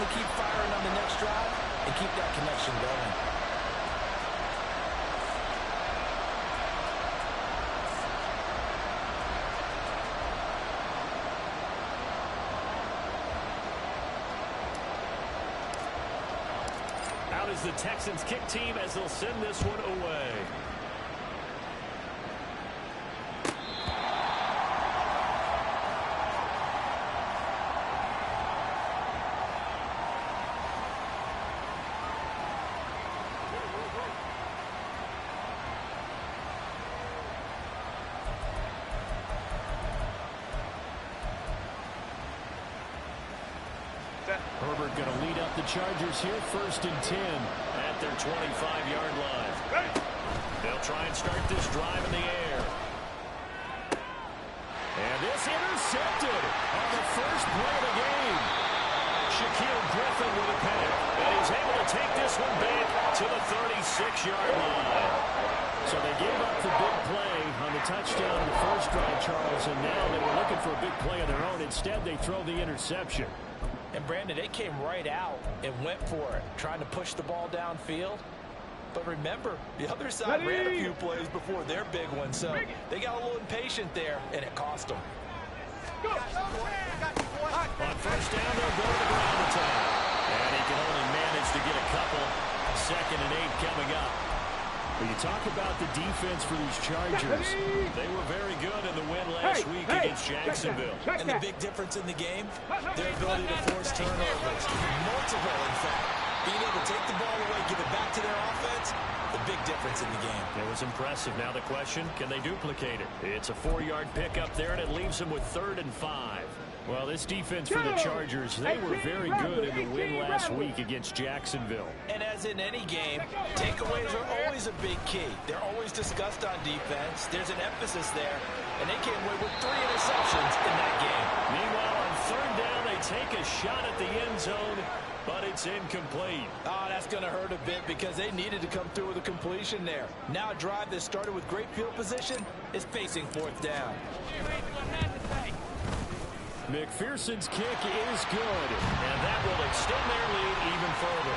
to keep firing on the next drive and keep that connection going. Out is the Texans kick team as they'll send this one away. Herbert going to lead up the Chargers here, 1st and 10 at their 25-yard line. They'll try and start this drive in the air. And this intercepted on the first play of the game. Shaquille Griffin with a pick, and he's able to take this one back to the 36-yard line. So they gave up the big play on the touchdown in the first drive, Charles, and now they were looking for a big play of their own. Instead, they throw the interception. And, Brandon, they came right out and went for it, trying to push the ball downfield. But remember, the other side ran a few plays before their big one, so they got a little impatient there, and it cost them. On first down, they'll go to the ground attack. And he can only manage to get a couple. 2nd and 8 coming up. When you talk about the defense for these Chargers, they were very good in the win last week against Jacksonville. And the big difference in the game, their ability to force turnovers. Multiple, in fact. Being able to take the ball away, give it back to their offense, the big difference in the game. It was impressive. Now the question, can they duplicate it? It's a 4-yard pickup there, and it leaves them with 3rd and 5. Well, this defense for the Chargers, they were very good in the win last week against Jacksonville. And as in any game, takeaways are always a big key. They're always discussed on defense. There's an emphasis there, and they came away with 3 interceptions in that game. Meanwhile, on 3rd down, they take a shot at the end zone, but it's incomplete. Oh, that's going to hurt a bit because they needed to come through with a completion there. Now a drive that started with great field position is facing 4th down. McPherson's kick is good, and that will extend their lead even further.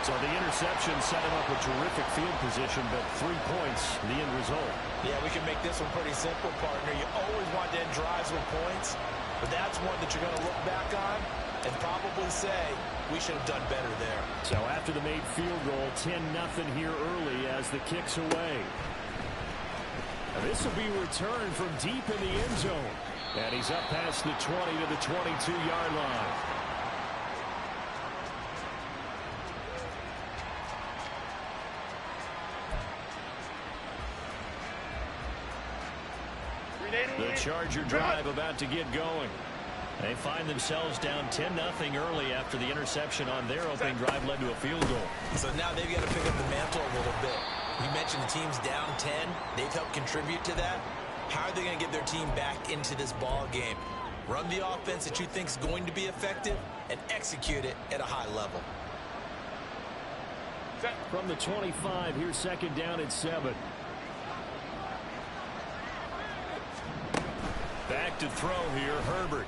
So the interception set him up with terrific field position, but 3 points, the end result. Yeah, we can make this one pretty simple, partner. You always want to end drives with points, but that's one that you're going to look back on and probably say, we should have done better there. So after the made field goal, 10-0 here early as the kick's away. Now this will be returned from deep in the end zone. And he's up past the 20 to the 22-yard line. The Charger drive about to get going. They find themselves down 10-0 early after the interception on their opening drive led to a field goal. So now they've got to pick up the mantle a little bit. You mentioned the team's down 10. They've helped contribute to that. How are they going to get their team back into this ball game? Run the offense that you think is going to be effective and execute it at a high level. From the 25, here's 2nd down at 7. Back to throw here, Herbert.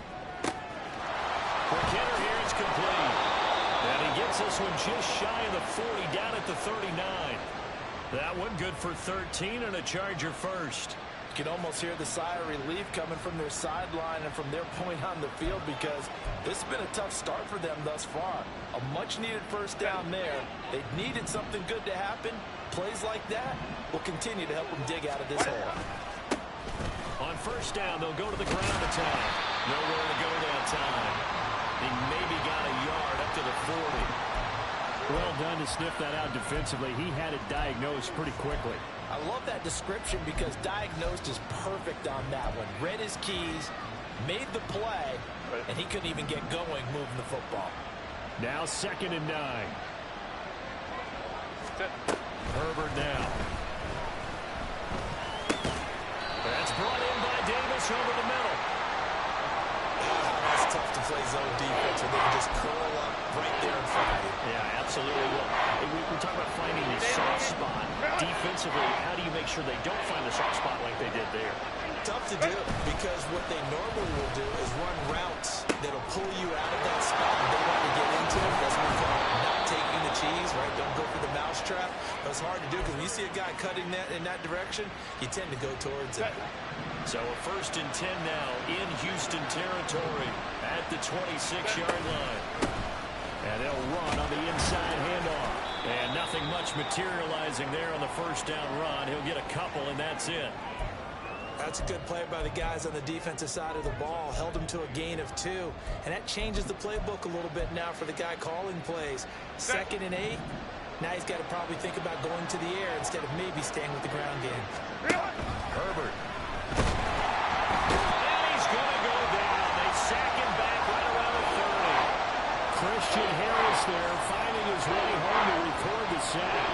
For Kenner here, it's complete. And he gets this one just shy of the 40, down at the 39. That one good for 13 and a Charger first. You can almost hear the sigh of relief coming from their sideline and from their point on the field because this has been a tough start for them thus far. A much-needed first down there. They needed something good to happen. Plays like that will continue to help them dig out of this hole. On first down, they'll go to the ground attack. Nowhere to go that time. He maybe got a yard up to the 40. Well done to sniff that out defensively. He had it diagnosed pretty quickly. I love that description because diagnosed is perfect on that one. Read his keys, made the play, and he couldn't even get going moving the football. Now 2nd and 9. Herbert now. That's brought in by Davis over the middle. It's tough to play zone defense when they can just curl up right there in front of you. Yeah, absolutely. Well, we're talking about finding the soft spot. Defensively, how do you make sure they don't find the soft spot like they did there? Tough to do because what they normally will do is run routes that'll pull you out of that spot they want to get into. cheese, right? Don't go for the mousetrap. But it's hard to do because when you see a guy cutting that in that direction, you tend to go towards it. So a 1st and 10 now in Houston territory at the 26-yard line. And they'll run on the inside handoff. And nothing much materializing there on the 1st down run. He'll get a couple, and that's it. That's a good play by the guys on the defensive side of the ball. Held them to a gain of 2. And that changes the playbook a little bit now for the guy calling plays. 2nd and 8. Now he's got to probably think about going to the air instead of maybe staying with the ground game. Herbert. And he's going to go down. They sack him back right around the 30. Christian Harris there finding his way home to record the sack.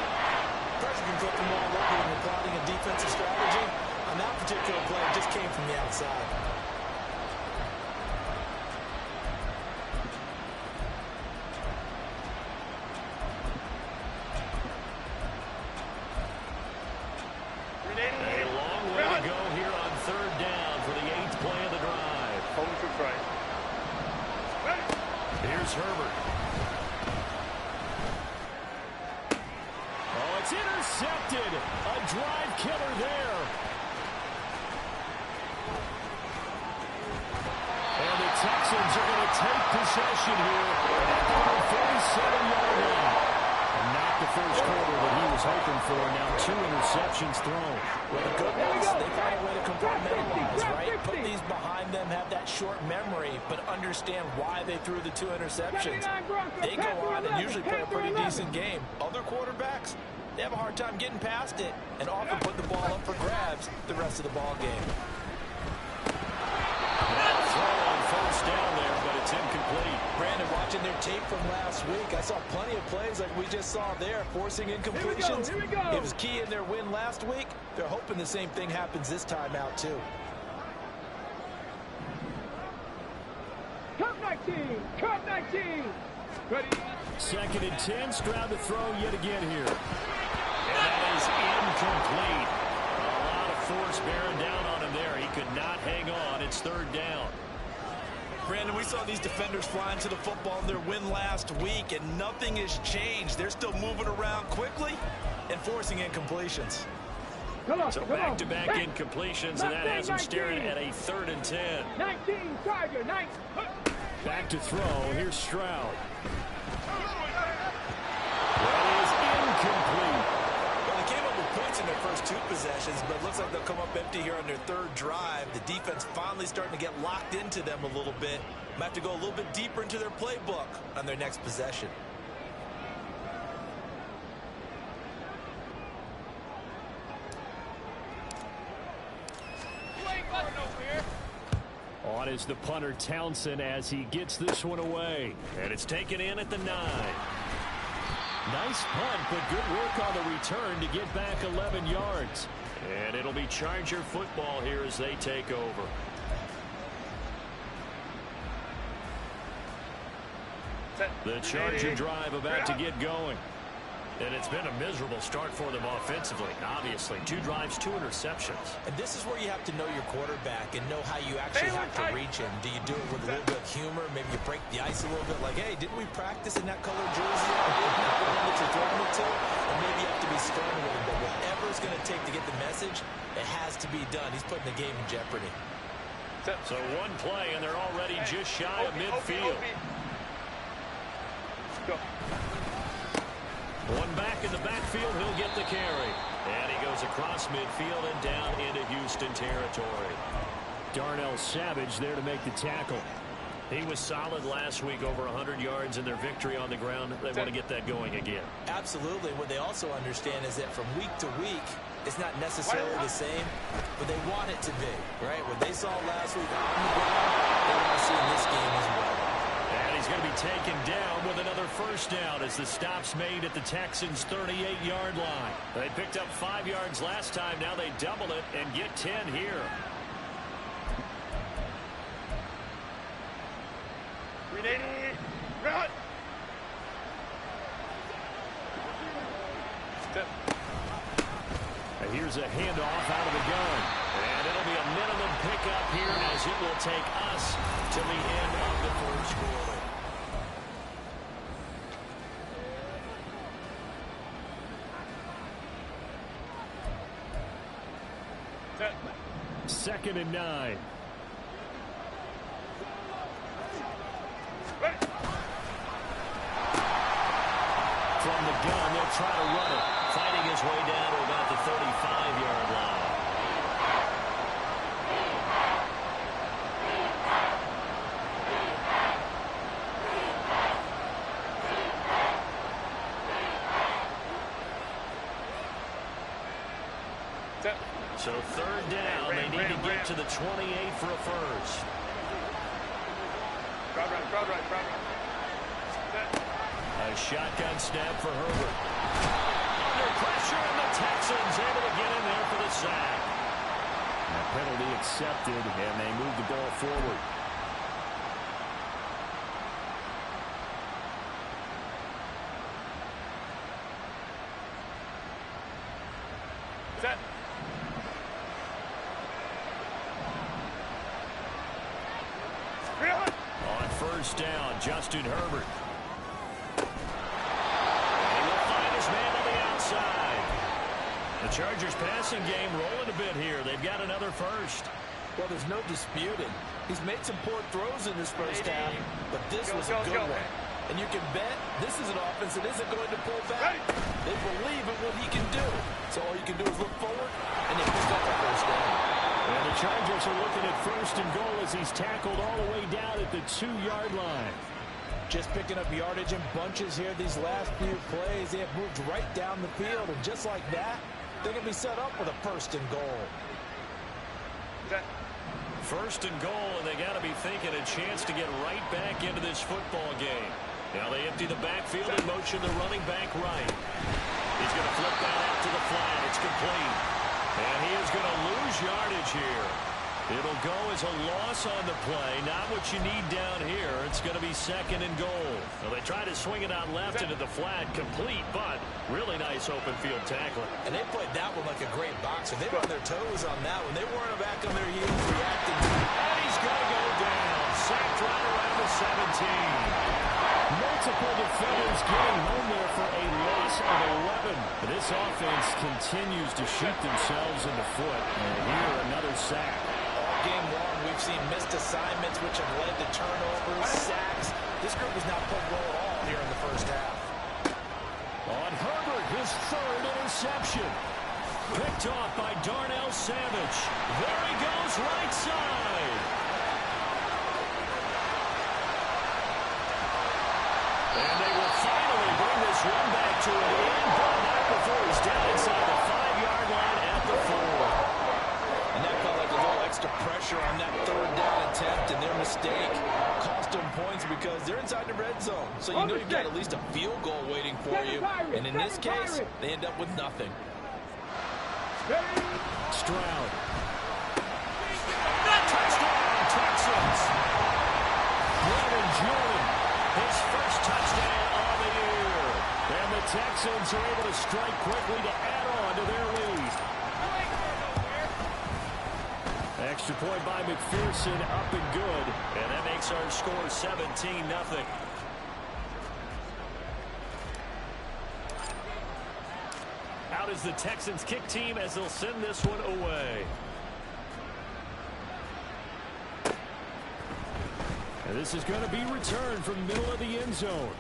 Pressure can put them all over when you're plotting a defensive strategy. On that particular play, it just came from the outside. A long way to go here on 3rd down for the 8th play of the drive. Home to try. Here's Herbert. Oh, it's intercepted. A drive killer there. And the Texans are going to take possession here at the 47-yard line. And not the first quarter that he was hoping for. Now 2 interceptions thrown. Well, the good ones, they find a way to compartmentalize, right? Put these behind them, have that short memory, but understand why they threw the 2 interceptions. They go on and usually play a pretty decent game. Other quarterbacks, they have a hard time getting past it and often put the ball up for grabs the rest of the ball game. Down there, but it's incomplete. Brandon, watching their tape from last week, I saw plenty of plays like we just saw there, forcing incompletions. Here we go. It was key in their win last week. They're hoping the same thing happens this time out, too. Cup 19. Cup 19. Ready. 2nd and 10. Stroud to throw yet again here. And that is incomplete. A lot of force bearing down on him there. He could not hang on. It's 3rd down. Brandon, we saw these defenders flying to the football in their win last week, and nothing has changed. They're still moving around quickly and forcing incompletions. So back-to-back incompletions, and that has him staring at a 3rd and 10. 19, Charger, 19. Back to throw. Here's Stroud. That is incomplete. Well, they came up with points in their first 2 possessions, but it looks like they'll come up empty here on their 3rd drive. The defense finally starting to get locked into them a little bit. Might have to go a little bit deeper into their playbook on their next possession. On is the punter Townsend as he gets this one away. And it's taken in at the 9. Nice punt, but good work on the return to get back 11 yards. And it'll be Charger football here as they take over. The Charger drive about to get going. And it's been a miserable start for them offensively, obviously. 2 drives, 2 interceptions. And this is where you have to know your quarterback and know how you actually have to reach him. Do you do it with a little bit of humor? Maybe you break the ice a little bit like, hey, didn't we practice in that colored jersey? Not the one that you're throwing it to? Or maybe you have to be stern with him. But whatever it's going to take to get the message, it has to be done. He's putting the game in jeopardy. So 1 play, and they're already just shy of midfield. Go. 1 back in the backfield, he'll get the carry. And he goes across midfield and down into Houston territory. Darnell Savage there to make the tackle. He was solid last week, over 100 yards in their victory on the ground. They want to get that going again. Absolutely. What they also understand is that from week to week, it's not necessarily the same, but they want it to be, right? What they saw last week on the ground, they want to see in this game as well. And he's going to be taken down with another 1st down as the stop's made at the Texans' 38-yard line. They picked up 5 yards last time. Now they double it and get 10 here. Ready, run. And here's a handoff out of the gun. And it'll be a minimum pickup here as it will take us to the end of the 1st quarter. 2nd and 9. From the gun, they'll try to run it. Fighting his way down to about the 35-yard line. So 3rd down, they need to get to the 28 for a first. Crowd right. A shotgun snap for Herbert. Under pressure, and the Texans able to get in there for the sack. A penalty accepted, and they move the ball forward. Set. On 1st down, Justin Herbert. And he'll find his man on the outside. The Chargers passing game rolling a bit here. They've got another first. Well, there's no disputing. He's made some poor throws in this first half, but this was a good one. And you can bet this is an offense that isn't going to pull back. They believe in what he can do. So all you can do is look forward, and they pick up a first down. And the Chargers are looking at 1st and goal as he's tackled all the way down at the 2-yard line. Just picking up yardage in bunches here these last few plays. They have moved right down the field, and just like that, they're going to be set up with a 1st and goal. 1st and goal, and they got to be thinking a chance to get right back into this football game. Now they empty the backfield and motion the running back right. He's going to flip that out to the flat. It's complete. And he is going to lose yardage here. It'll go as a loss on the play. Not what you need down here. It's going to be 2nd and goal. Well, they try to swing it out left into the flat. Complete, but really nice open field tackling. And they played that one like a great boxer. They were on their toes on that one. They weren't back on their heels reacting. And he's going to go down. Sacked right around the 17. Multiple defenders getting home there for a loss of 11. This offense continues to shoot themselves in the foot. And here, another sack. All game long, we've seen missed assignments, which have led to turnovers, sacks. This group has not played well at all here in the first half. On Herbert, his 3rd interception. Picked off by Darnell Savage. There he goes, right side. And they will finally bring this one back to an end, but not before he's down inside the 5-yard line at the 4. And that felt like a little extra pressure on that 3rd down attempt, and their mistake cost them points because they're inside the red zone. So you know you've got at least a field goal waiting for you. And in this case, they end up with nothing. Stroud. Touchdown, Texans. Brandon Jordan, his first touchdown of the year. And the Texans are able to strike quickly to add on to their lead. Extra point by McPherson, up and good. And that makes our score 17-0. Out is the Texans kick team as they'll send this one away. And this is going to be returned from the middle of the end zone.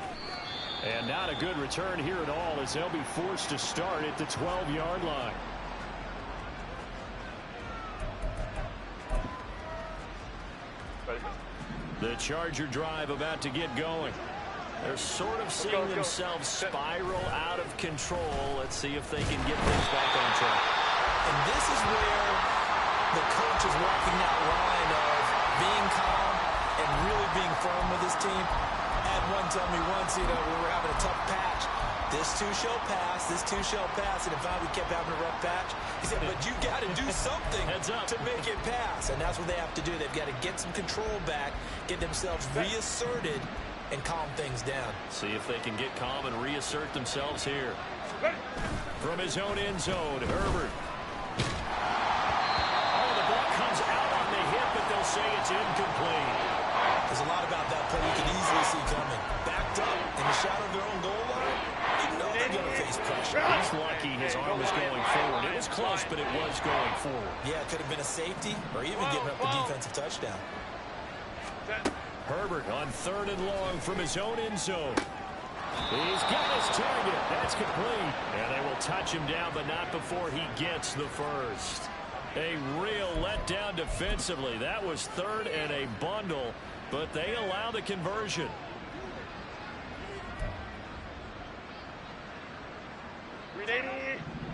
And not a good return here at all as they'll be forced to start at the 12-yard line. The Charger drive about to get going. They're sort of seeing themselves spiral out of control. Let's see if they can get things back on track. And this is where the coach is walking that line of being calm and really being firm with his team. I had one tell me once, we were having a tough patch. This too shall pass, this too shall pass. And if we kept having a rough patch, he said, but you got to do something to make it pass. And that's what they have to do. They've got to get some control back, get themselves reasserted, and calm things down. See if they can get calm and reassert themselves here. From his own end zone, Herbert. Oh, the ball comes out on the hip, but they'll say it's incomplete. There's a lot about that play you can easily see coming. Backed up in the shadow of their own goal line, you know they're going to face pressure. He He's lucky his arm was going forward. It was close, but it was going forward. Yeah, it could have been a safety or even giving up the defensive touchdown. Herbert on 3rd and long from his own end zone. He's got his target. That's complete. And they will touch him down, but not before he gets the first. A real letdown defensively. That was 3rd and a bundle, but they allow the conversion.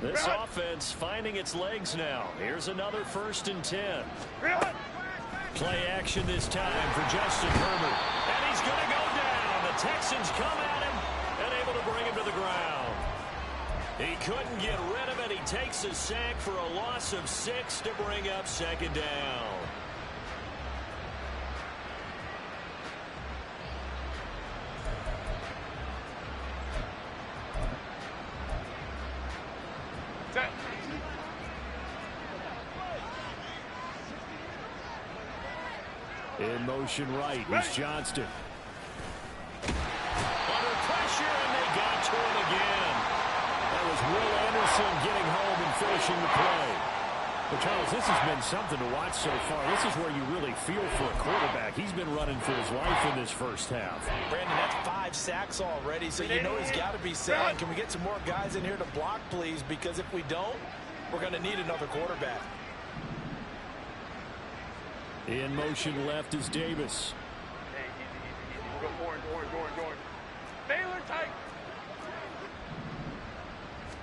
This offense finding its legs now. Here's another 1st and 10. Play action this time for Justin Herbert. And he's going to go down. The Texans come at him and able to bring him to the ground. He couldn't get rid of it. He takes a sack for a loss of 6 to bring up 2nd down. In motion right is Johnston. Under pressure, and they got to him again. That was Will Anderson getting home and finishing the play. But, Charles, this has been something to watch so far. This is where you really feel for a quarterback. He's been running for his life in this first half. Brandon, that's 5 sacks already, so you know he's got to be saying, can we get some more guys in here to block, please? Because if we don't, we're going to need another quarterback. In motion left is Davis. Hey, easy. Go orange. Baylor tight.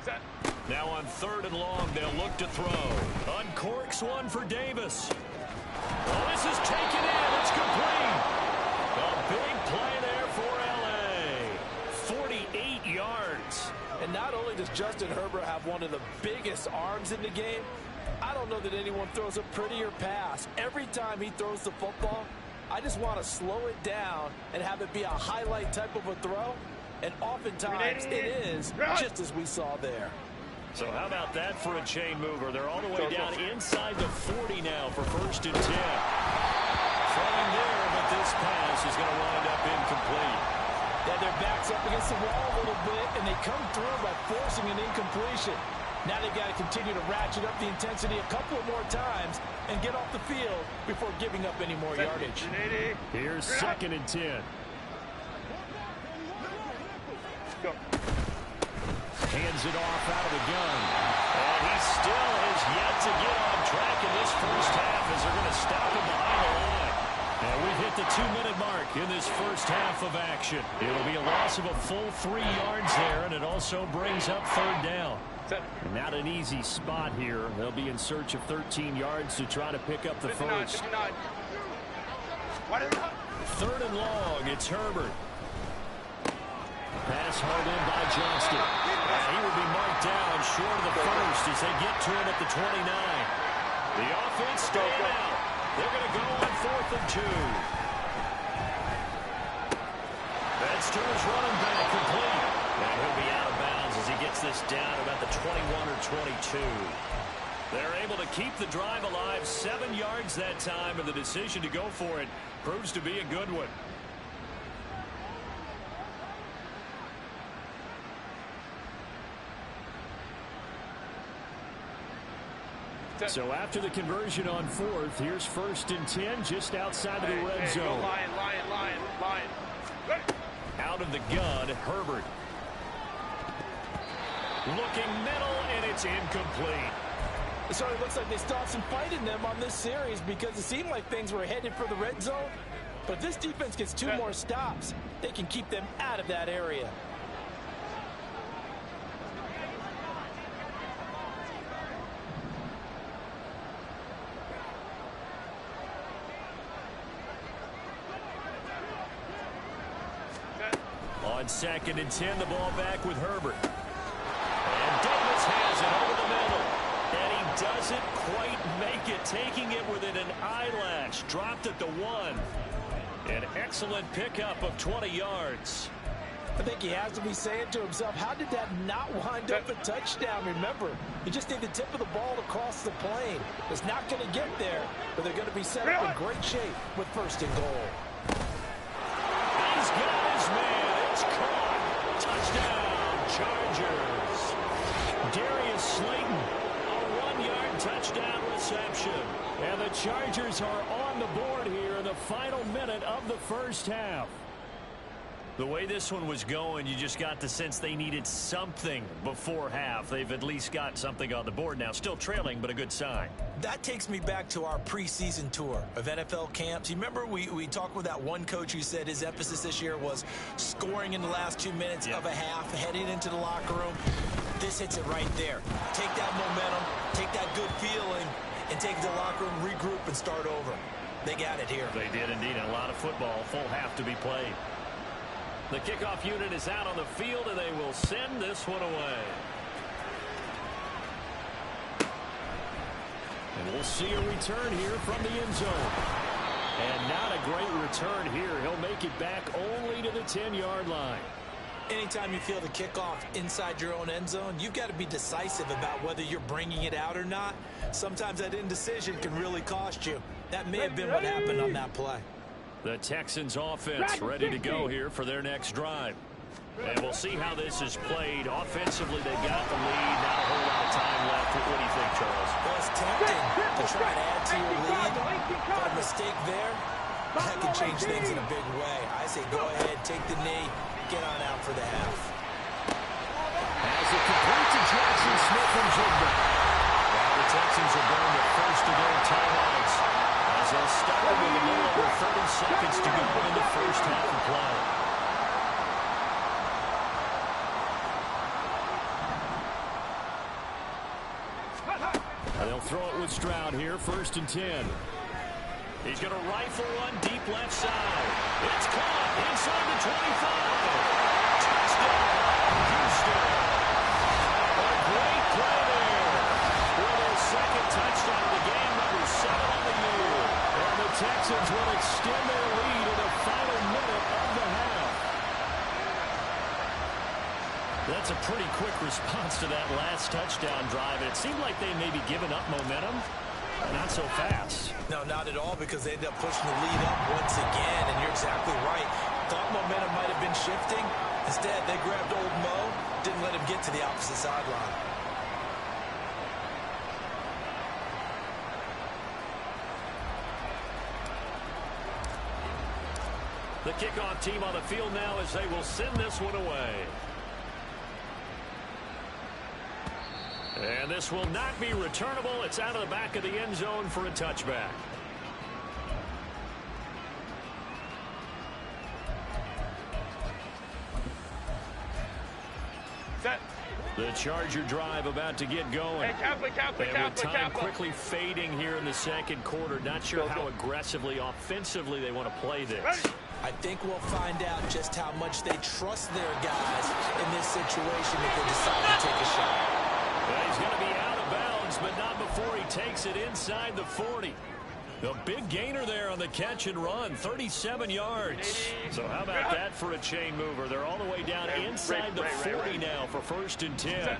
Set. Now on 3rd and long, they'll look to throw. Uncorks one for Davis. Oh, this is taken in. It's complete. A big play there for L.A. 48 yards. And not only does Justin Herbert have one of the biggest arms in the game, I don't know that anyone throws a prettier pass. Every time he throws the football, I just want to slow it down and have it be a highlight type of a throw. And oftentimes it is, just as we saw there. So how about that for a chain mover? They're all the way down inside the 40 now for 1st and 10. Throwing there, but this pass is going to wind up incomplete. Yeah, their back's up against the wall a little bit, and they come through by forcing an incompletion. Now they've got to continue to ratchet up the intensity a couple of more times and get off the field before giving up any more yardage. Here's 2nd and 10. Go. Hands it off out of the gun. And he still has yet to get on track in this first half as they're going to stop him behind the line. And we've hit the 2-minute mark in this first half of action. It'll be a loss of a full 3 yards there, and it also brings up 3rd down. Not an easy spot here. They'll be in search of 13 yards to try to pick up the first. 3rd and long, it's Herbert. Pass hard in by Johnston. And he will be marked down short of the first as they get to him at the 29. The offense staying out. They're going to go on 4th and 2. That's to his running back, complete. And he'll be out of bounds as he gets this down about the 21 or 22. They're able to keep the drive alive, 7 yards that time, and the decision to go for it proves to be a good one. So after the conversion on 4th, here's 1st and 10 just outside of the red zone. Lion. Out of the gun, Herbert. Looking middle, and it's incomplete. So it looks like they still have some fight in them on this series because it seemed like things were headed for the red zone. But if this defense gets 2 more stops, they can keep them out of that area. On 2nd and 10, the ball back with Herbert. And Davis has it over the middle. And he doesn't quite make it, taking it within an eyelash. Dropped at the 1. An excellent pickup of 20 yards. I think he has to be saying to himself, how did that not wind up a touchdown? Remember, you just need the tip of the ball across the plane. It's not going to get there, but they're going to be set up in great shape with 1st and goal. He's got his man. It's caught. Touchdown, Chargers. interception. And the Chargers are on the board here in the final minute of the first half. The way this one was going, you just got the sense they needed something before half. They've at least got something on the board now. Still trailing, but a good sign. That takes me back to our preseason tour of NFL camps. You remember we talked with that one coach who said his emphasis this year was scoring in the last 2 minutes of a half, heading into the locker room. This hits it right there. Take that momentum, take that good feeling, and take it to the locker room, regroup, and start over. They got it here. They did indeed. A lot of football, full half to be played. The kickoff unit is out on the field, and they will send this one away. And we'll see a return here from the end zone. And not a great return here. He'll make it back only to the 10-yard line. Anytime you feel the kickoff inside your own end zone, you've got to be decisive about whether you're bringing it out or not. Sometimes that indecision can really cost you. That may have been what happened on that play. The Texans offense ready to go here for their next drive. And we'll see how this is played. Offensively, they got the lead. Not a whole lot of time left. What do you think, Charles? Well, it's tempting to try to add to your lead, but a mistake there, that can change things in a big way. I say go ahead, take the knee, get on out for the half. As it complete to Jackson Smith and Jigba. Now the Texans are going the first of their timeouts. As they'll start with a little over 30 seconds to go in the first half of play. And they'll throw it with Stroud here, 1st and 10. He's going to rifle one deep left side. It's caught inside the 25. Touchdown, Houston. A great play there. For their second touchdown of the game, number 7 on the year. And the Texans will extend their lead in the final minute of the half. That's a pretty quick response to that last touchdown drive. It seemed like they may be giving up momentum. Not so fast. No, not at all, because they ended up pushing the lead up once again, and you're exactly right. Thought momentum might have been shifting. Instead, they grabbed old Mo, didn't let him get to the opposite sideline. The kickoff team on the field now as they will send this one away. And this will not be returnable. It's out of the back of the end zone for a touchback. Set. The Charger drive about to get going. Hey, and with time quickly fading here in the second quarter, not sure how aggressively, offensively they want to play this. I think we'll find out just how much they trust their guys in this situation if they decide to take a shot. Well, he's going to be out of bounds, but not before he takes it inside the 40. The big gainer there on the catch and run, 37 yards. So how about that for a chain mover? They're all the way down inside the 40 now for 1st and 10.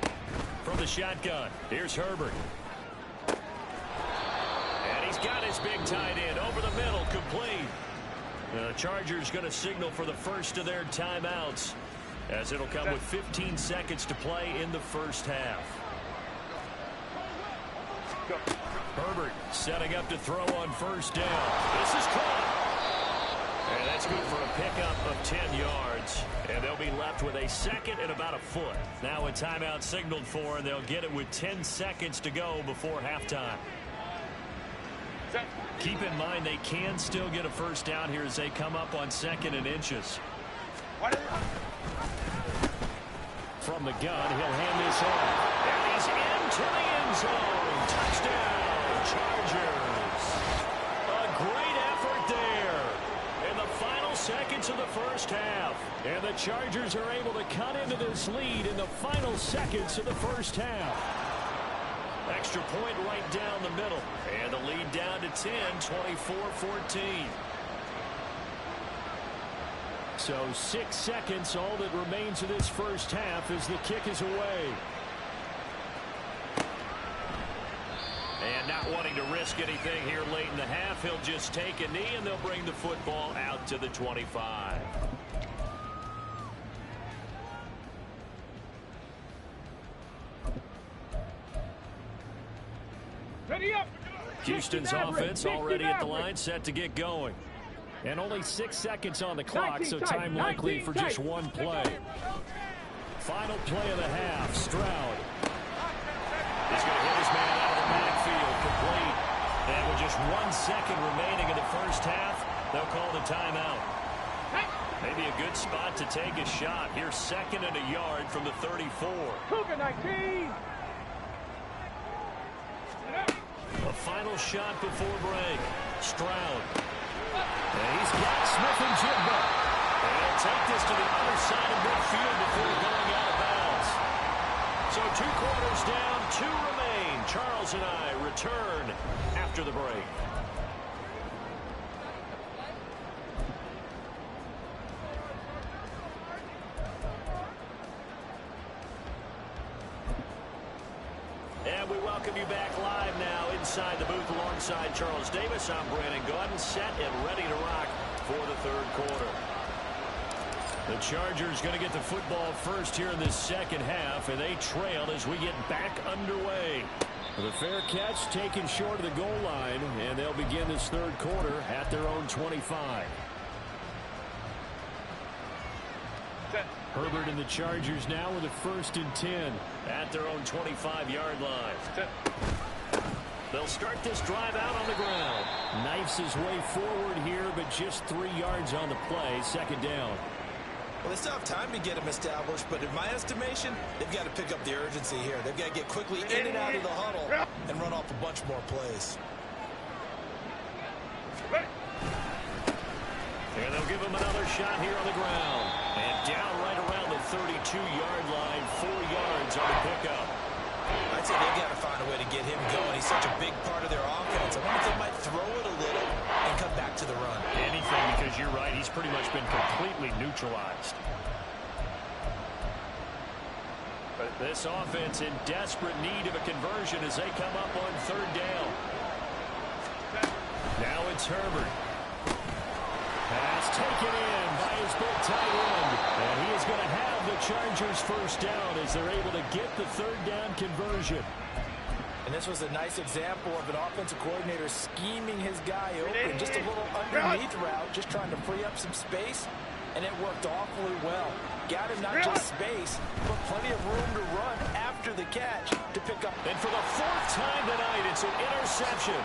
From the shotgun, here's Herbert. And he's got his big tight end over the middle, complete. The Chargers going to signal for the first of their timeouts, as it'll come with 15 seconds to play in the first half. Herbert setting up to throw on 1st down. This is caught. And that's good for a pickup of 10 yards. And they'll be left with a second and about a foot. Now a timeout signaled for, and they'll get it with 10 seconds to go before halftime. Keep in mind they can still get a first down here as they come up on 2nd and inches. From the gun, he'll hand this off. And he's into the end zone. Touchdown, Chargers. A great effort there in the final seconds of the first half. And the Chargers are able to cut into this lead in the final seconds of the first half. Extra point right down the middle. And the lead down to 10, 24-14. So 6 seconds, all that remains of this first half as the kick is away. And not wanting to risk anything here late in the half, he'll just take a knee and they'll bring the football out to the 25. Ready up. Houston's offense already at the line, set to get going. And only 6 seconds on the clock, so time likely for just one play. Final play of the half, Stroud. He's going to hit his man out of the backfield, complete. And with just 1 second remaining in the first half, they'll call the timeout. Maybe a good spot to take a shot. Here's 2nd and a yard from the 34. Cougar 19. A final shot before break. Stroud. And he's got Smith and Jigba. And he'll take this to the other side of midfield before going out of bounds. So 2 quarters down, 2 remain. Charles and I return after the break. And we welcome you back live now inside the booth alongside Charles Davis. I'm Brandon Gaudin, set and ready to rock for the 3rd quarter. The Chargers going to get the football first here in this second half, and they trail as we get back underway. The fair catch taken short of the goal line, and they'll begin this 3rd quarter at their own 25. Herbert and the Chargers now with a 1st and 10 at their own 25-yard line. They'll start this drive out on the ground. Knifes his way forward here, but just 3 yards on the play. 2nd down. Well, they still have time to get him established, but in my estimation, they've got to pick up the urgency here. They've got to get quickly in and out of the huddle and run off a bunch more plays. And they'll give him another shot here on the ground. And down right around the 32-yard line, 4 yards on the pickup. I'd say they've got to find a way to get him going. He's such a big part of their offense. I wonder if they might throw it a little and come back to the run. Anything, because you're right, he's pretty much been completely neutralized. But this offense in desperate need of a conversion as they come up on 3rd down. Now it's Herbert. Pass taken in by his big tight end. And he is going to have the Chargers 1st down as they're able to get the 3rd down conversion. And this was a nice example of an offensive coordinator scheming his guy open. Just a little underneath route, just trying to free up some space. And it worked awfully well. Got him not just space, but plenty of room to run after the catch to pick up. And for the 4th time tonight, it's an interception.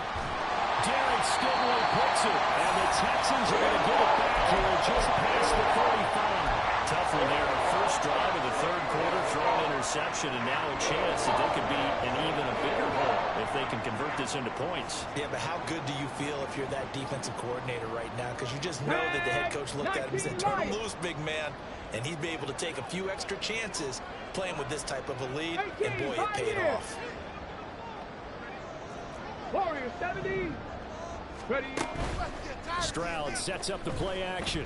Derek Stingley puts it, and the Texans are going to get it back here just past the 45. Tough one there. First drive of the 3rd quarter, throw an interception, and now a chance that they could be in even a bigger hole if they can convert this into points. Yeah, but how good do you feel if you're that defensive coordinator right now? Because you just know that the head coach looked at him and said, turn him loose, big man. And he'd be able to take a few extra chances playing with this type of a lead, and boy, it paid off. Warriors 70. Ready. Stroud sets up the play action.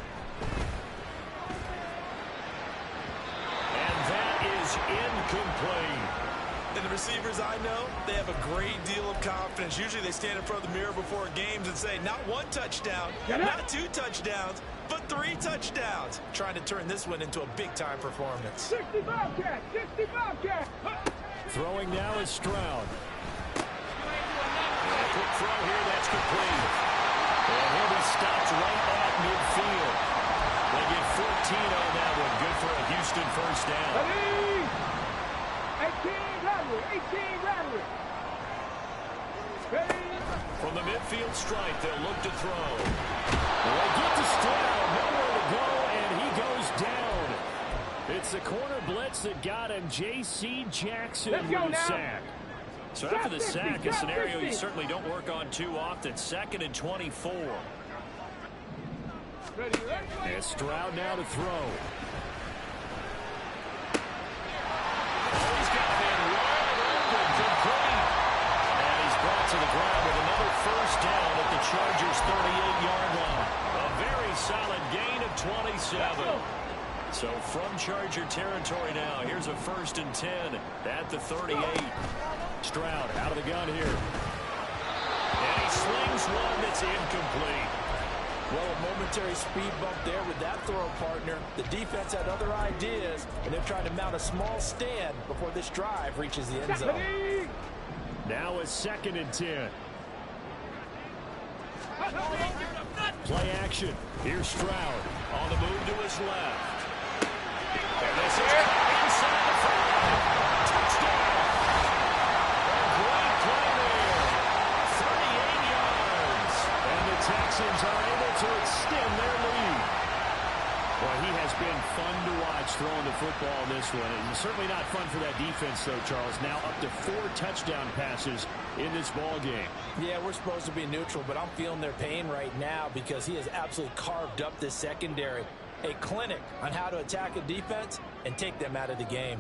And that is incomplete. And the receivers I know, they have a great deal of confidence. Usually they stand in front of the mirror before games and say, not 1 touchdown, not 2 touchdowns, but 3 touchdowns. Trying to turn this one into a big-time performance. 60 Bobcat, 60 Bobcat. Throwing now is Stroud. Quick throw here, that's complete. And he'll be stopped right at midfield. They get 14 on that one. Good for a Houston 1st down. 18 Rattle, 18 Rattle. Ready. From the midfield stripe, they'll look to throw. They get to Stroud, nowhere to go, and he goes down. It's the corner blitz that got him. J.C. Jackson with a sack. So after the sack, a scenario you certainly don't work on too often. 2nd and 24. And Stroud now to throw. He's got a man wide open, complete. And he's brought to the ground with another 1st down at the Chargers' 38-yard line. A very solid gain of 27. So from Charger territory now, here's a 1st and 10 at the 38. Stroud out of the gun here. And he slings one that's incomplete. Well, a momentary speed bump there with that throw partner. The defense had other ideas, and they're trying to mount a small stand before this drive reaches the end zone. Now a 2nd and 10. Play action. Here's Stroud on the move to his left. And this is inside the 5. Touchdown. A great play there. 38 yards. And the Texans are able to extend their lead. Well, he has been fun to watch throwing the football in this one. It's certainly not fun for that defense, though, Charles. Now up to 4 touchdown passes in this ball game. Yeah, we're supposed to be neutral, but I'm feeling their pain right now because he has absolutely carved up this secondary. A clinic on how to attack a defense and take them out of the game.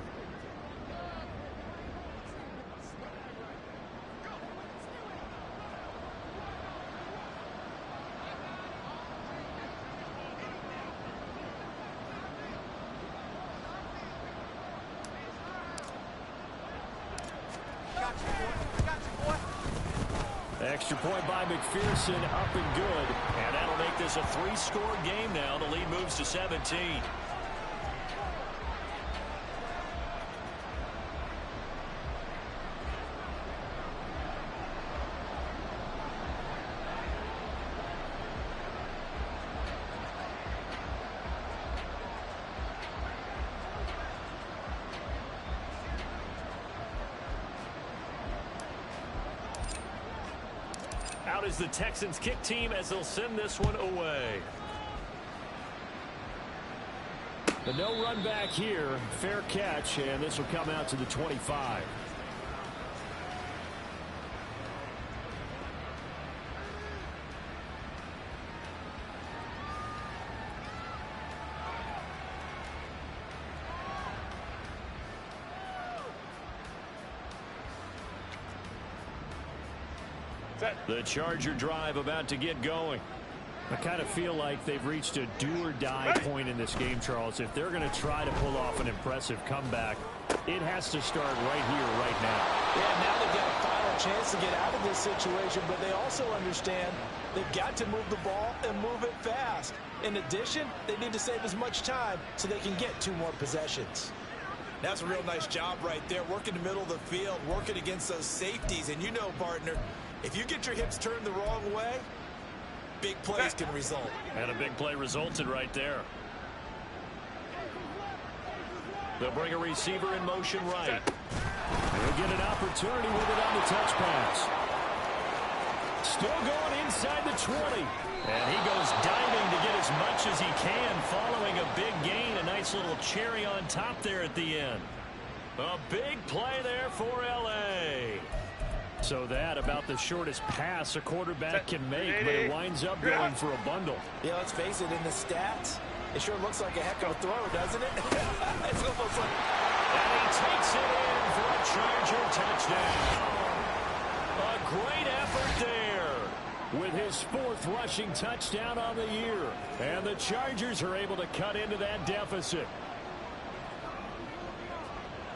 Extra point by McPherson, up and good. And that'll make this a 3-score game now. The lead moves to 17. Out is the Texans kick team as they'll send this one away. The no run back here. Fair catch, and this will come out to the 25. The Charger drive about to get going. I kind of feel like they've reached a do-or-die point in this game, Charles. If they're going to try to pull off an impressive comeback, it has to start right here, right now. Yeah, now they've got a final chance to get out of this situation, but they also understand they've got to move the ball and move it fast. In addition, they need to save as much time so they can get 2 more possessions. That's a real nice job right there, working the middle of the field, working against those safeties. And you know, partner, if you get your hips turned the wrong way, big plays can result. And a big play resulted right there. They'll bring a receiver in motion right. They'll get an opportunity with it on the touch pass. Still going inside the 20. And he goes diving to get as much as he can following a big gain. A nice little cherry on top there at the end. A big play there for L.A. So that about the shortest pass a quarterback can make, but it winds up going for a bundle. Yeah, let's face it, in the stats, it sure looks like a heck of a throw, doesn't it? It's almost like... And he takes it in for a Charger touchdown. A great effort there with his 4th rushing touchdown on the year. And the Chargers are able to cut into that deficit.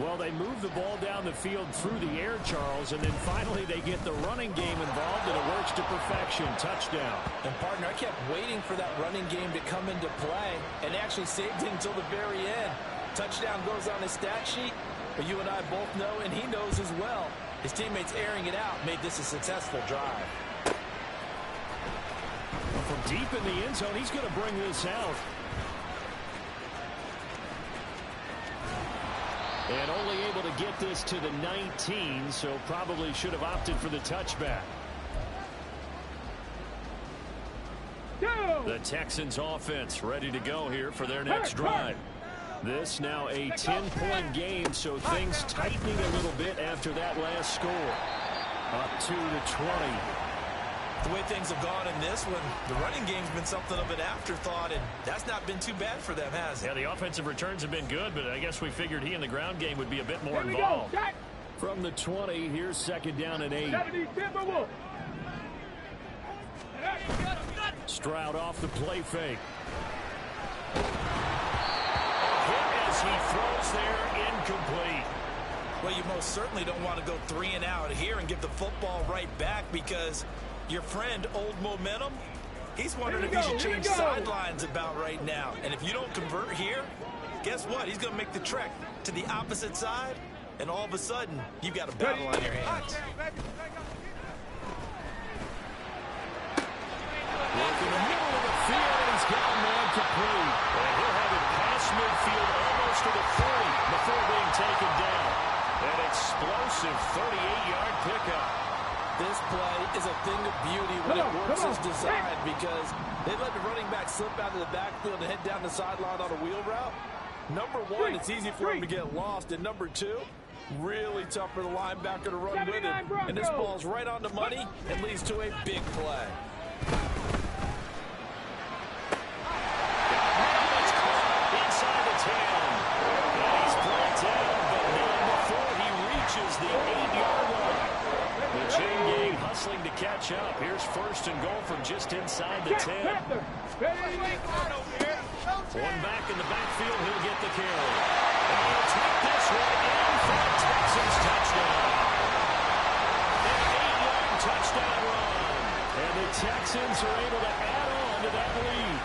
Well, they move the ball down the field through the air, Charles, and then finally they get the running game involved, and it works to perfection. Touchdown. And, partner, I kept waiting for that running game to come into play, and actually saved it until the very end. Touchdown goes on his stat sheet, but you and I both know, and he knows as well, his teammates airing it out made this a successful drive. From deep in the end zone, he's going to bring this out. And only able to get this to the 19, so probably should have opted for the touchback. The Texans offense ready to go here for their next drive. This now a 10-point game, so things tightening a little bit after that last score. Up to the 20. The way things have gone in this one, the running game's been something of an afterthought, and that's not been too bad for them, has it? Yeah, the offensive returns have been good, but I guess we figured he in the ground game would be a bit more involved. From the 20, here's 2nd down and 8. Stroud off the play fake. A hit as he throws there, incomplete. Well, you most certainly don't want to go 3 and out here and give the football right back, because your friend, Old Momentum, he's wondering if he should change sidelines about right now. And if you don't convert here, guess what? He's going to make the trek to the opposite side, and all of a sudden, you've got a battle on your hands. Work in the middle of the field, and he's got a man complete. And he'll have it past midfield almost to the 40 before being taken down. An explosive 38-yard pickup. This play is a thing of beauty when it works as designed because they let the running back slip out of the backfield and head down the sideline on a wheel route. Number one, it's easy for him to get lost. And number two, really tough for the linebacker to run with it. And this ball's right on the money and leads to a big play. Inside the 10. And he's brought down, but not before he reaches the 8-yard line. The chain gang hustling to catch up. Here's first and goal from just inside the 10. One back in the backfield, he'll get the carry. And he'll take this one in for a Texans touchdown. An 8-yard touchdown run. And the Texans are able to add on to that lead.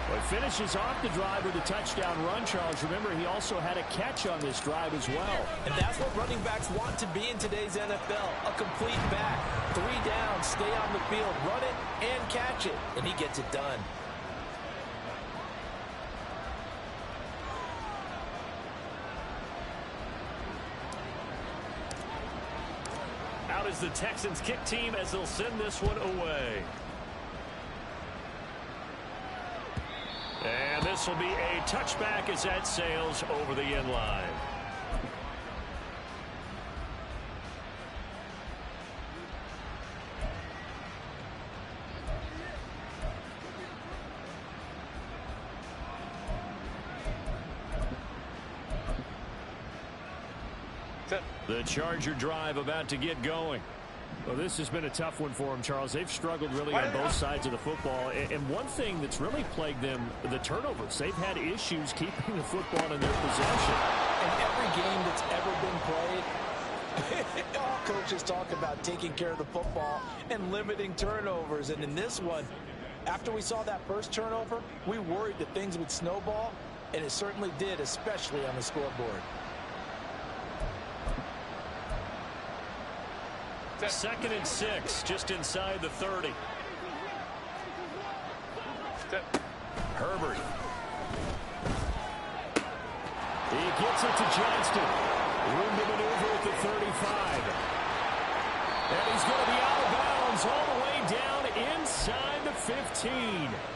Well, he finishes off the drive with a touchdown run, Charles. Remember, he also had a catch on this drive as well. And that's what running backs want to be in today's NFL. A complete back. 3 down, stay on the field, run it, and catch it. And he gets it done. Out is the Texans kick team as they'll send this one away. And this will be a touchback as that sails over the end line. The Charger drive about to get going. Well, this has been a tough one for them, Charles. They've struggled really on both sides of the football. And one thing that's really plagued them, the turnovers. They've had issues keeping the football in their possession. In every game that's ever been played, all coaches talk about taking care of the football and limiting turnovers. And in this one, after we saw that first turnover, we worried that things would snowball, and it certainly did, especially on the scoreboard. Second and 6, just inside the 30. Herbert. He gets it to Johnston. Room to maneuver at the 35. And he's going to be out of bounds all the way down inside the 15.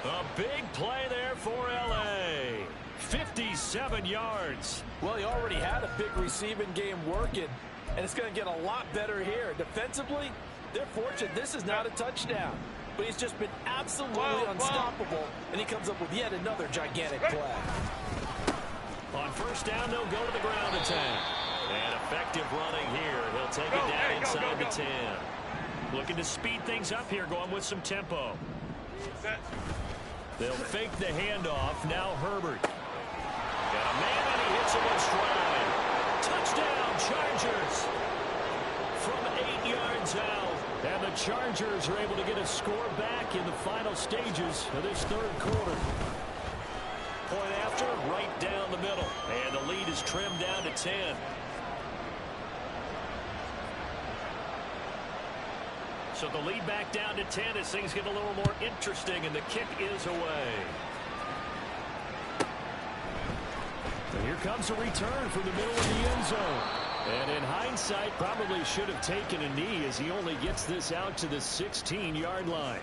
A big play there for L.A. 57 yards. Well, he already had a big receiving game working. And it's going to get a lot better here. Defensively, they're fortunate this is not a touchdown. But he's just been absolutely unstoppable. And he comes up with yet another gigantic play. On first down, they'll go to the ground attack. And effective running here. He'll take it down inside the 10. Looking to speed things up here, going with some tempo. They'll fake the handoff. Now Herbert. Got a man, and he hits him in stride. Touchdown, Chargers. From 8 yards out. And the Chargers are able to get a score back in the final stages of this third quarter. Point after, right down the middle. And the lead is trimmed down to 10. So the lead back down to 10 as things get a little more interesting, and the kick is away. And here comes a return from the middle of the end zone. And in hindsight, probably should have taken a knee as he only gets this out to the 16-yard line.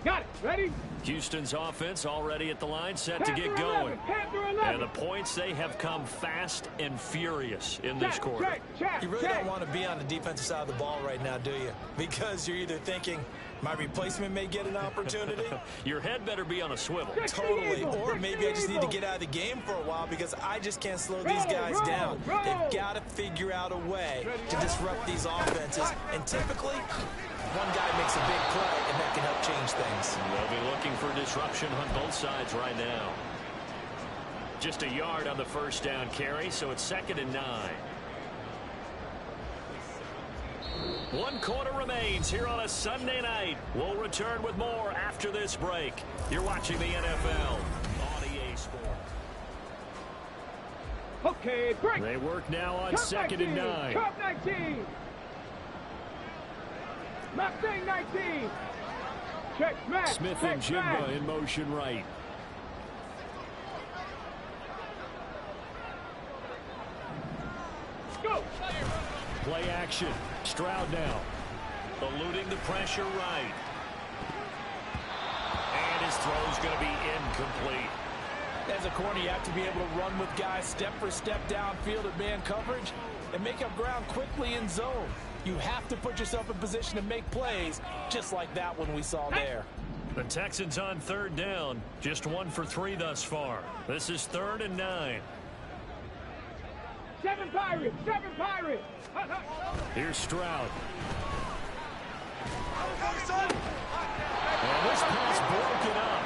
Got it. Ready? Houston's offense already at the line, set to get going. And the points, they have come fast and furious in this quarter. You really don't want to be on the defensive side of the ball right now, do you? Because you're either thinking, my replacement may get an opportunity. Your head better be on a swivel. Totally. Or maybe I just need to get out of the game for a while because I just can't slow these guys down. They've got to figure out a way to disrupt these offenses. And typically, one guy makes a big play, and that can help change things. They'll be looking for disruption on both sides right now. Just a yard on the first down carry, so it's 2nd and 9. 1 quarter remains here on a Sunday night. We'll return with more after this break. You're watching the NFL on EA Sports. Okay, break. They work now on Cup 2nd and 9. Cup 19. Mustang 19. Check smash. Smith check and Jimba smash. in motion right. Go. Play action. Stroud now. Eluding the pressure right. And his throw's going to be incomplete. As a corner, you have to be able to run with guys step for step downfield at man coverage and make up ground quickly in zone. You have to put yourself in position to make plays, just like that one we saw there. The Texans on 3rd down. Just 1 for 3 thus far. This is 3rd and 9. 7 Pirates. 7 Pirates. Here's Stroud. And this pass broken up.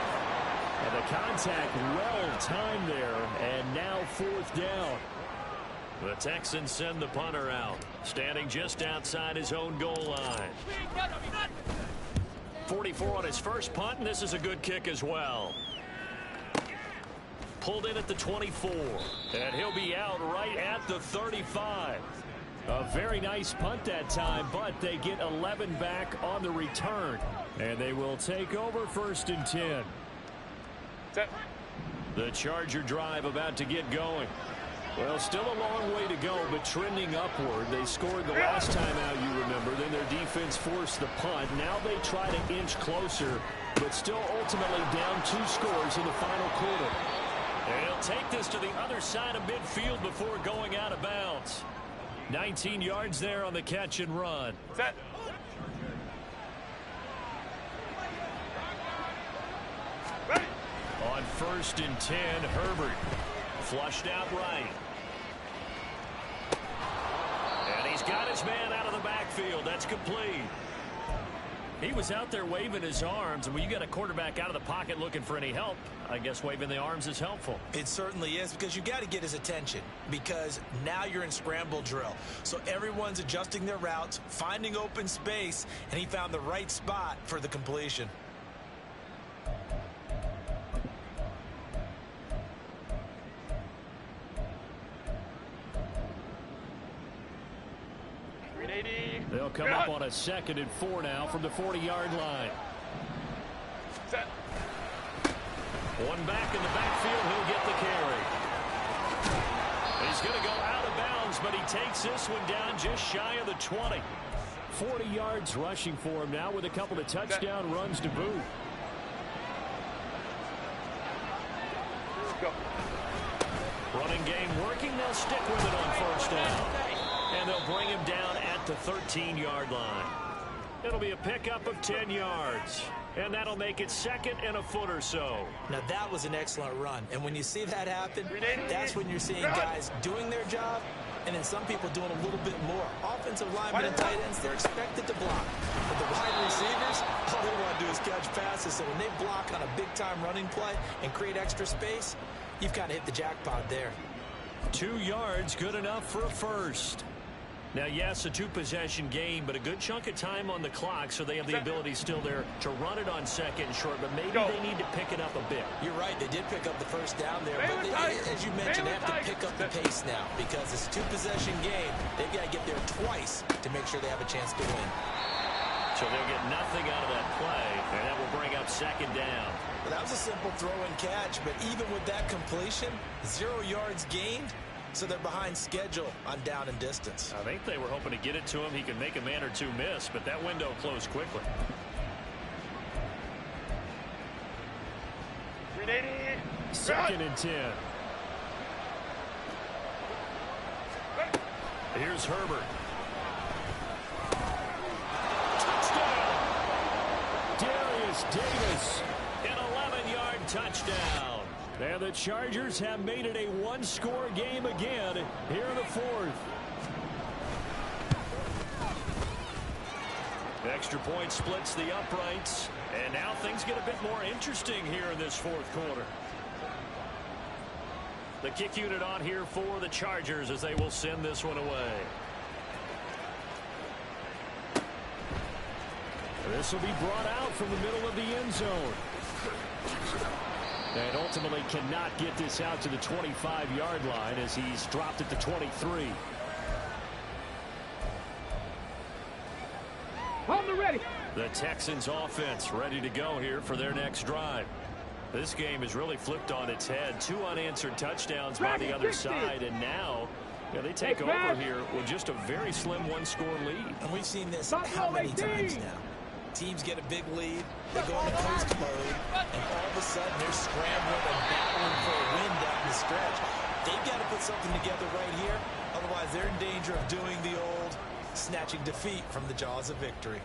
And the contact well timed there. And now 4th down. The Texans send the punter out. Standing just outside his own goal line. 44 on his first punt, and this is a good kick as well. Pulled in at the 24. And he'll be out right at the 35. A very nice punt that time, but they get 11 back on the return. And they will take over 1st and 10. Set. The Charger drive about to get going. Well, still a long way to go, but trending upward. They scored the last time out, you remember. Then their defense forced the punt. Now they try to inch closer, but still ultimately down 2 scores in the final quarter. And he'll take this to the other side of midfield before going out of bounds. 19 yards there on the catch and run. Set. Ready. On 1st and 10, Herbert flushed out right. And he's got his man out of the backfield. That's complete. He was out there waving his arms, and when you got a quarterback out of the pocket looking for any help, I guess waving the arms is helpful. It certainly is, because you got to get his attention, because now you're in scramble drill. So everyone's adjusting their routes, finding open space, and he found the right spot for the completion. They'll come up on a 2nd and 4 now from the 40-yard line. Set. One back in the backfield. He'll get the carry. He's going to go out of bounds, but he takes this one down just shy of the 20. 40 yards rushing for him now with a couple of touchdown runs to boot. Go. Running game working. They'll stick with it on 1st down. And they'll bring him down at the 13-yard line. It'll be a pickup of 10 yards. And that'll make it 2nd and a foot or so. Now, that was an excellent run. And when you see that happen, that's when you're seeing guys doing their job, and then some people doing a little bit more. Offensive linemen and tight ends, they're expected to block. But the wide receivers, all they want to do is catch passes. So when they block on a big-time running play and create extra space, you've got to hit the jackpot there. 2 yards, good enough for a first. Now, yes, a 2-possession game, but a good chunk of time on the clock, so they have the ability still there to run it on 2nd and short, but maybe they need to pick it up a bit. You're right. They did pick up the first down there, but as you mentioned, they have to pick up the pace now because it's a 2-possession game. They've got to get there twice to make sure they have a chance to win. So they'll get nothing out of that play, and that will bring up 2nd down. Well, that was a simple throw and catch, but even with that completion, 0 yards gained. So they're behind schedule on down and distance. I think they were hoping to get it to him. He could make a man or two miss, but that window closed quickly. 2nd and 10. Here's Herbert. Touchdown! Darius Davis, an 11-yard touchdown. And the Chargers have made it a 1-score game again here in the 4th. Extra point splits the uprights. And now things get a bit more interesting here in this 4th quarter. The kick unit on here for the Chargers as they will send this one away. This will be brought out from the middle of the end zone. And ultimately cannot get this out to the 25-yard line as he's dropped at the 23. On the ready. The Texans offense ready to go here for their next drive. This game is really flipped on its head. 2 unanswered touchdowns by the other side, and now they take over here with just a very slim one-score lead. And we've seen this how many times now? Teams get a big lead, they go into post mode, and all of a sudden they're scrambling and battling for a win down the stretch. They've got to put something together right here, otherwise they're in danger of doing the old snatching defeat from the jaws of victory.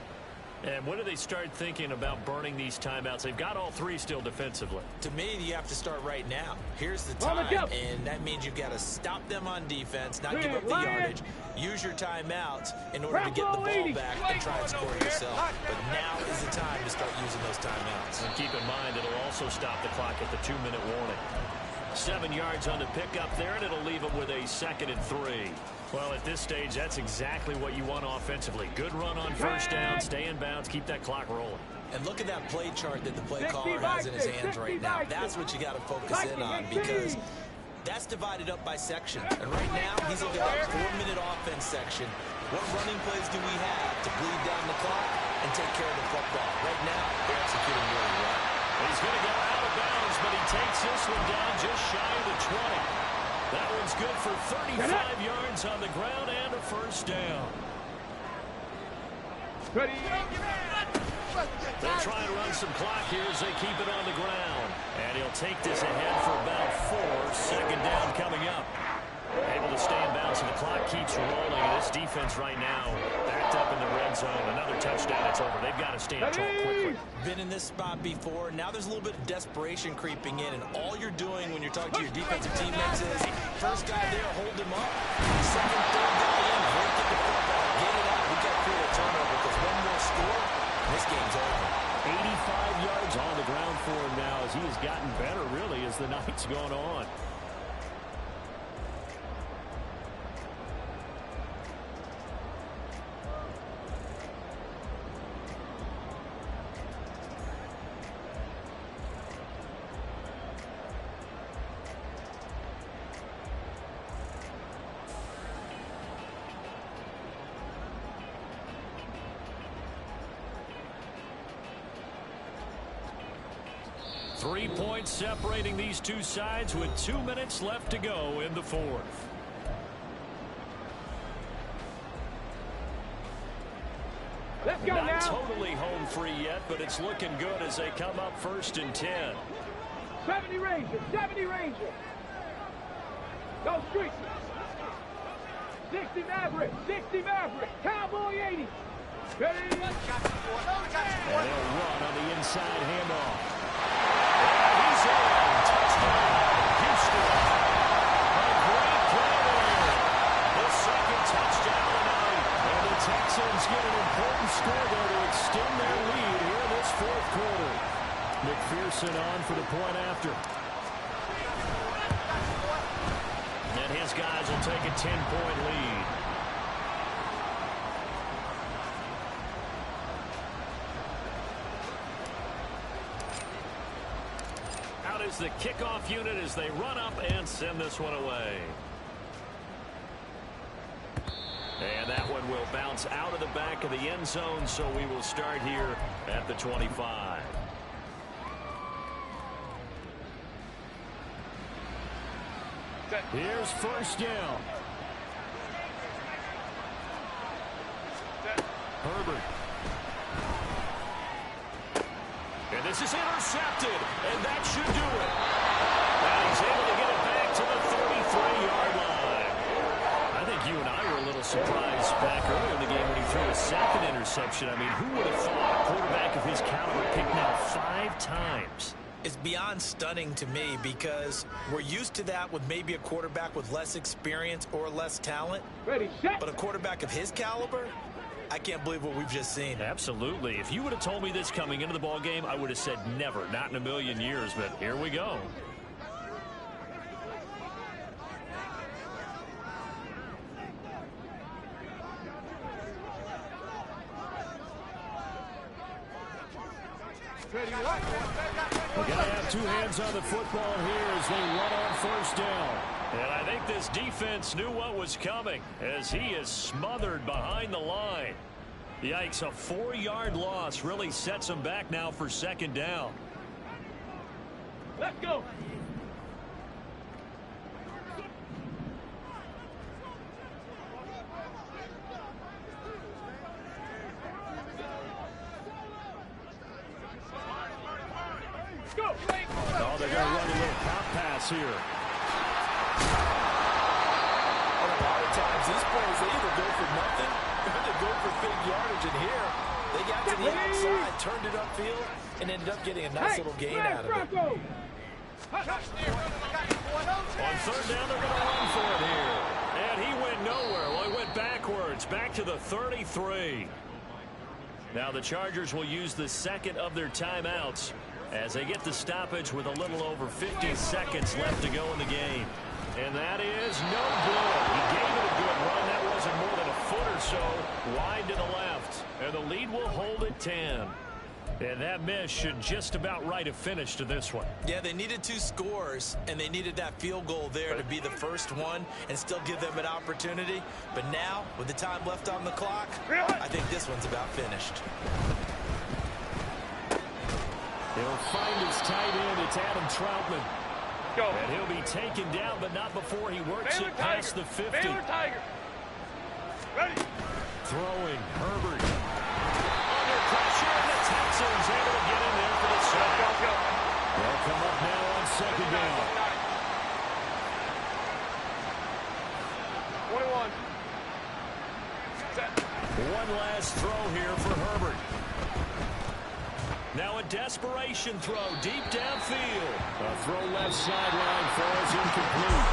And when do they start thinking about burning these timeouts? They've got all 3 still defensively. To me, you have to start right now. Here's the time, and that means you've got to stop them on defense, not give up the yardage, use your timeouts in order to get the ball back and try and score yourself. But now is the time to start using those timeouts. And keep in mind, it'll also stop the clock at the 2-minute warning. 7 yards on the pickup there, and it'll leave them with a 2nd and 3. Well, at this stage, that's exactly what you want offensively. Good run on first down, stay in bounds, keep that clock rolling. And look at that play chart that the play caller has in his hands right now. That's what you got to focus in on, because that's divided up by section. And right now, he's looking at a 4-minute offense section. What running plays do we have to bleed down the clock and take care of the football? Right now, they're executing really well. He's going to go out of bounds, but he takes this one down just shy of the 20. That one's good for 35 yards on the ground and a first down. Ready. They'll try and run some clock here as they keep it on the ground. And he'll take this ahead for about 4. 2nd down coming up. Able to stay in bounds, and the clock keeps rolling. And this defense right now backed up in the red zone. Another touchdown, it's over. They've got to stand tall quickly. Been in this spot before. Now there's a little bit of desperation creeping in, and all you're doing when you're talking to your defensive teammates is, first guy there, hold him up. 2nd, 3rd guy in, break it to football. Get it out. We got to create a turnover, because one more score, this game's over. 85 yards on the ground for him now as he has gotten better, really, as the night's gone on. Three points separating these two sides with 2 minutes left to go in the 4th. Let's go Not now. totally home free yet, but it's looking good as they come up 1st and 10. 70 Ranger, 70 Ranger. Go street. 60 Maverick, 60 Maverick. Cowboy 80. Ready? And they'll run on the inside handoff. He's in. Touchdown, Houston. A great play there. The 2nd touchdown tonight. And the Texans get an important score there to extend their lead here this 4th quarter. McPherson on for the point after. And his guys will take a 10-point lead. Out is the kickoff unit as they run up and send this one away. And that one will bounce out of the back of the end zone, so we will start here at the 25. Here's 1st down. Herbert. And this is intercepted, and that should do it. And he's able to get it back to the 33-yard line. I think you and I were a little surprised back earlier in the game when he threw a 2nd interception. I mean, who would have thought a quarterback of his caliber picked now 5 times? It's beyond stunning to me, because we're used to that with maybe a quarterback with less experience or less talent. Ready, set. But a quarterback of his caliber, I can't believe what we've just seen. Absolutely. If you would have told me this coming into the ball game, I would have said never, not in a million years. But here we go. We're going to have two hands on the football here as they run on first down. And I think this defense knew what was coming as he is smothered behind the line. Yikes, a 4-yard loss really sets him back now for second down. Let's go. Oh, they're going to run a little pop pass here. A lot of times these plays, they either go for nothing or they go for big yardage. And here, they got to the outside, turned it upfield, and ended up getting a nice little gain out of it. On third down, they're going to run for it here. And he went nowhere. Well, he went backwards, back to the 33. Now the Chargers will use the second of their timeouts as they get the stoppage with a little over 50 seconds left to go in the game. And that is no good. He gave it a good run. That wasn't more than a foot or so wide to the left. And the lead will hold at 10. And that miss should just about write a finish to this one. Yeah, they needed 2 scores, and they needed that field goal there to be the first one and still give them an opportunity. But now, with the time left on the clock, I think this one's about finished. He'll find his tight end. It's Adam Troutman. Go. And he'll be taken down, but not before he works it past the 50. Baylor Tiger. Ready. Throwing Herbert. Under pressure, and the Texans able to get in there for the sack. Go. They'll come up now on second down. 21. Set. One last throw here for Herbert. Now a desperation throw deep downfield. A throw left sideline falls incomplete.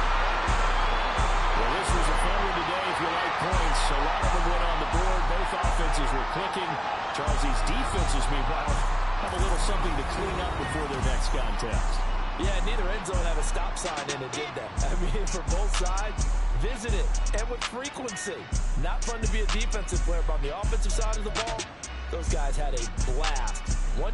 Well, this was a fun one today if you like points. A lot of them went on the board. Both offenses were clicking. Charles, these defenses, meanwhile, have a little something to clean up before their next contest. Yeah, neither end zone had a stop sign, and it did that. I mean, for both sides, visit it, and with frequency. Not fun to be a defensive player, but on the offensive side of the ball, those guys had a blast. One